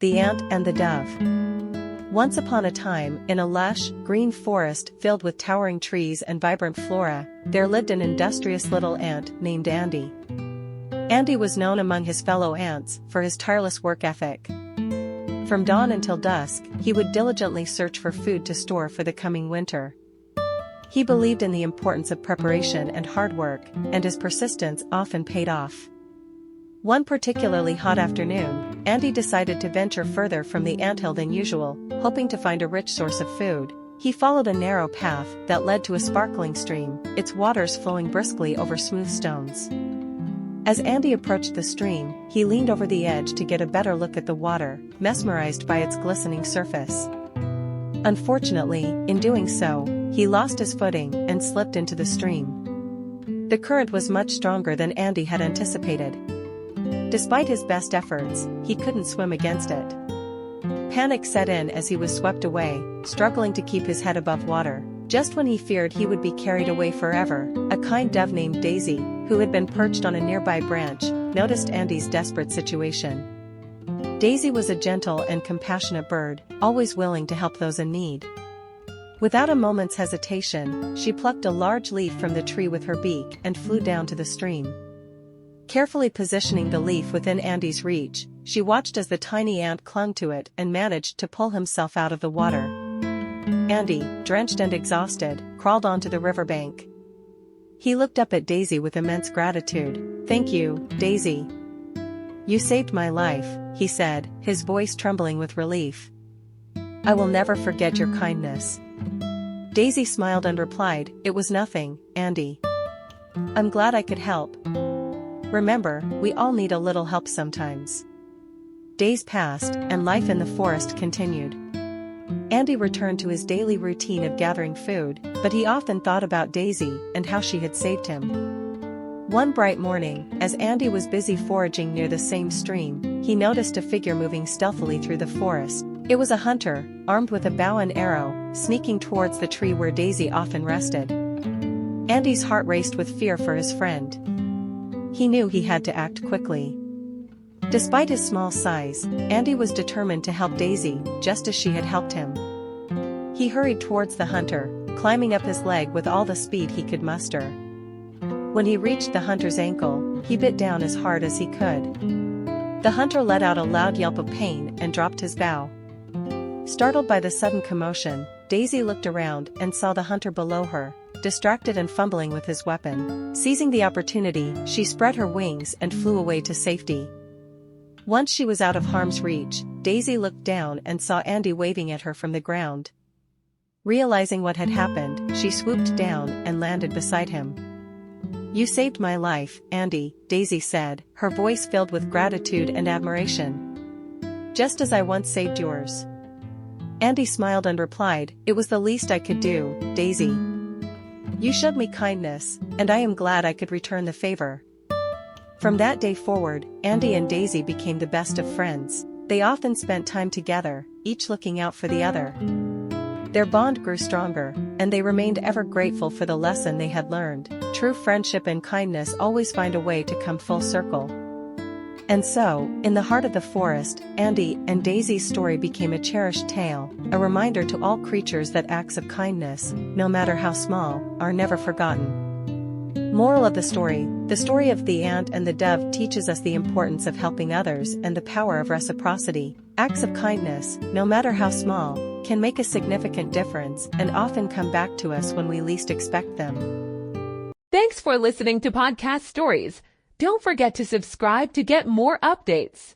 The Ant and the Dove. Once upon a time, in a lush, green forest filled with towering trees and vibrant flora, there lived an industrious little ant named Andy. Andy was known among his fellow ants for his tireless work ethic. From dawn until dusk, he would diligently search for food to store for the coming winter. He believed in the importance of preparation and hard work, and his persistence often paid off. One particularly hot afternoon, Andy decided to venture further from the anthill than usual, hoping to find a rich source of food. He followed a narrow path that led to a sparkling stream, its waters flowing briskly over smooth stones. As Andy approached the stream, he leaned over the edge to get a better look at the water, mesmerized by its glistening surface. Unfortunately, in doing so, he lost his footing and slipped into the stream. The current was much stronger than Andy had anticipated. Despite his best efforts, he couldn't swim against it. Panic set in as he was swept away, struggling to keep his head above water. Just when he feared he would be carried away forever, a kind dove named Daisy, who had been perched on a nearby branch, noticed Andy's desperate situation. Daisy was a gentle and compassionate bird, always willing to help those in need. Without a moment's hesitation, she plucked a large leaf from the tree with her beak and flew down to the stream. Carefully positioning the leaf within Andy's reach, she watched as the tiny ant clung to it and managed to pull himself out of the water. Andy, drenched and exhausted, crawled onto the riverbank. He looked up at Daisy with immense gratitude. "Thank you, Daisy. You saved my life," he said, his voice trembling with relief. "I will never forget your kindness." Daisy smiled and replied, "It was nothing, Andy. I'm glad I could help. Remember, we all need a little help sometimes." Days passed, and life in the forest continued. Andy returned to his daily routine of gathering food, but he often thought about Daisy and how she had saved him. One bright morning, as Andy was busy foraging near the same stream, he noticed a figure moving stealthily through the forest. It was a hunter, armed with a bow and arrow, sneaking towards the tree where Daisy often rested. Andy's heart raced with fear for his friend. He knew he had to act quickly. Despite his small size, Andy was determined to help Daisy, just as she had helped him. He hurried towards the hunter, climbing up his leg with all the speed he could muster. When he reached the hunter's ankle, he bit down as hard as he could. The hunter let out a loud yelp of pain and dropped his bow. Startled by the sudden commotion, Daisy looked around and saw the hunter below her, distracted and fumbling with his weapon. Seizing the opportunity, she spread her wings and flew away to safety. Once she was out of harm's reach, Daisy looked down and saw Andy waving at her from the ground. Realizing what had happened, she swooped down and landed beside him. "You saved my life, Andy," Daisy said, her voice filled with gratitude and admiration. "Just as I once saved yours." Andy smiled and replied, "It was the least I could do, Daisy. You showed me kindness, and I am glad I could return the favor." From that day forward, Andy and Daisy became the best of friends. They often spent time together, each looking out for the other. Their bond grew stronger, and they remained ever grateful for the lesson they had learned. True friendship and kindness always find a way to come full circle. And so, in the heart of the forest, Andy and Daisy's story became a cherished tale, a reminder to all creatures that acts of kindness, no matter how small, are never forgotten. Moral of the story of the ant and the dove teaches us the importance of helping others and the power of reciprocity. Acts of kindness, no matter how small, can make a significant difference and often come back to us when we least expect them. Thanks for listening to Podcast Stories. Don't forget to subscribe to get more updates.